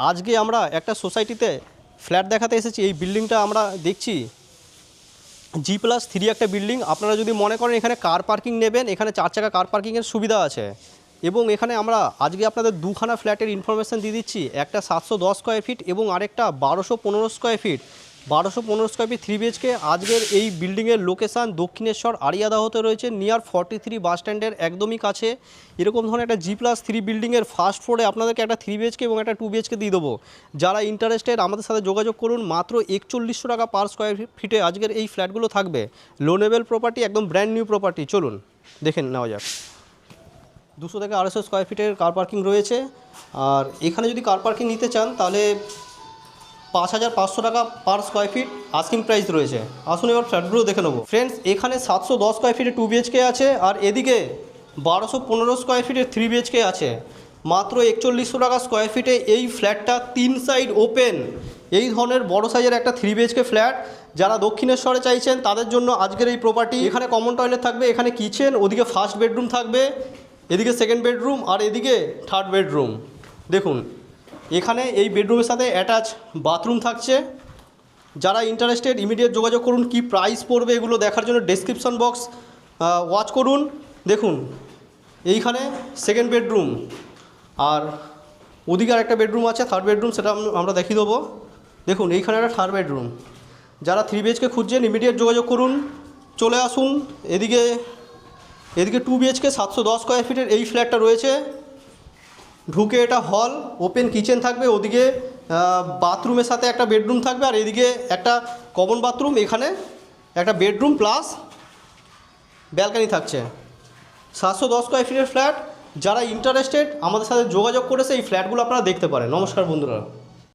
আজকে আমরা একটা সোসাইটিতে ফ্ল্যাট দেখাতে এসেছি। এই বিল্ডিংটা আমরা দেখছি G+3 একটা বিল্ডিং। আপনারা যদি মনে করেন এখানে কার পার্কিং নেবেন, এখানে 4 চাকা কার পার্কিংয়ের সুবিধা আছে। এবং এখানে আমরা আজকে আপনাদের দুখানা ফ্ল্যাটের ইনফরমেশান দিয়ে দিচ্ছি, একটা 710 স্কোয়ার ফিট এবং আরেকটা 1215 square feet. 1215 square feet 3 BHK। আজকের এই বিল্ডিংয়ের লোকেশান দক্ষিণেশ্বর আড়িয়াদাহতে রয়েছে, নিয়ার 43 বাস স্ট্যান্ডের একদমই কাছে। এরকম ধরনের একটা G+3 বিল্ডিংয়ের ফার্স্ট ফ্লোরে আপনাদেরকে একটা 3 BHK এবং একটা 2 BHK দিয়ে দেবো। যারা ইন্টারেস্টেড আমাদের সাথে যোগাযোগ করুন। মাত্র 4100 টাকা পার স্কোয়ার ফিটে আজকের এই ফ্ল্যাটগুলো থাকবে। লোনেবল প্রপার্টি, একদম ব্র্যান্ড নিউ প্রপার্টি। চলুন দেখেন নেওয়া যাক। 200 থেকে 250 স্কোয়ার ফিটের কার পার্কিং রয়েছে। আর এখানে যদি কার পার্কিং নিতে চান তাহলে 5500 টাকা per square feet asking price রয়েছে। আসুন এবার ফ্ল্যাটগুলো দেখে নেবো। ফ্রেন্ডস, এখানে 710 স্কোয়ার ফিটে 2 BHK আছে, আর এদিকে 1215 স্কোয়ার ফিটের 3 BHK আছে। মাত্র 4100 টাকা স্কোয়ার ফিটে এই ফ্ল্যাটটা 3 সাইড ওপেন। এই ধরনের বড় সাইজের একটা 3 BHK ফ্ল্যাট যারা দক্ষিণেশ্বরে চাইছেন তাদের জন্য আজকের এই প্রপার্টি। এখানে কমন টয়লেট থাকবে, এখানে কিচেন, ওদিকে ফার্স্ট বেডরুম থাকবে, এদিকে সেকেন্ড বেডরুম, আর এদিকে থার্ড বেডরুম। দেখুন এখানে এই বেডরুমের সাথে অ্যাটাচ বাথরুম থাকছে। যারা ইন্টারেস্টেড ইমিডিয়েট যোগাযোগ করুন। কি প্রাইস পড়বে এগুলো দেখার জন্য ডেসক্রিপশন বক্স ওয়াচ করুন। দেখুন এইখানে সেকেন্ড বেডরুম, আর ওদিকে আর একটা বেডরুম আছে, থার্ড বেডরুম, সেটা আমরা দেখিয়ে দেবো। দেখুন এইখানে একটা থার্ড বেডরুম। যারা 3 BHK খুঁজছেন ইমিডিয়েট যোগাযোগ করুন, চলে আসুন। এদিকে 2 BHK 710 স্কোয়ার ফিটের এই ফ্ল্যাটটা রয়েছে। ঢুকে এটা হল, ওপেন কিচেন থাকবে, ওদিকে বাথরুমের সাথে একটা বেডরুম থাকবে, আর এদিকে একটা কমন বাথরুম, এখানে একটা বেডরুম প্লাস ব্যালকানি থাকছে। 710 স্কোয়ার ফিটের ফ্ল্যাট। যারা ইন্টারেস্টেড আমাদের সাথে যোগাযোগ করেছে এই ফ্ল্যাটগুলো আপনারা দেখতে পারেন। নমস্কার বন্ধুরা।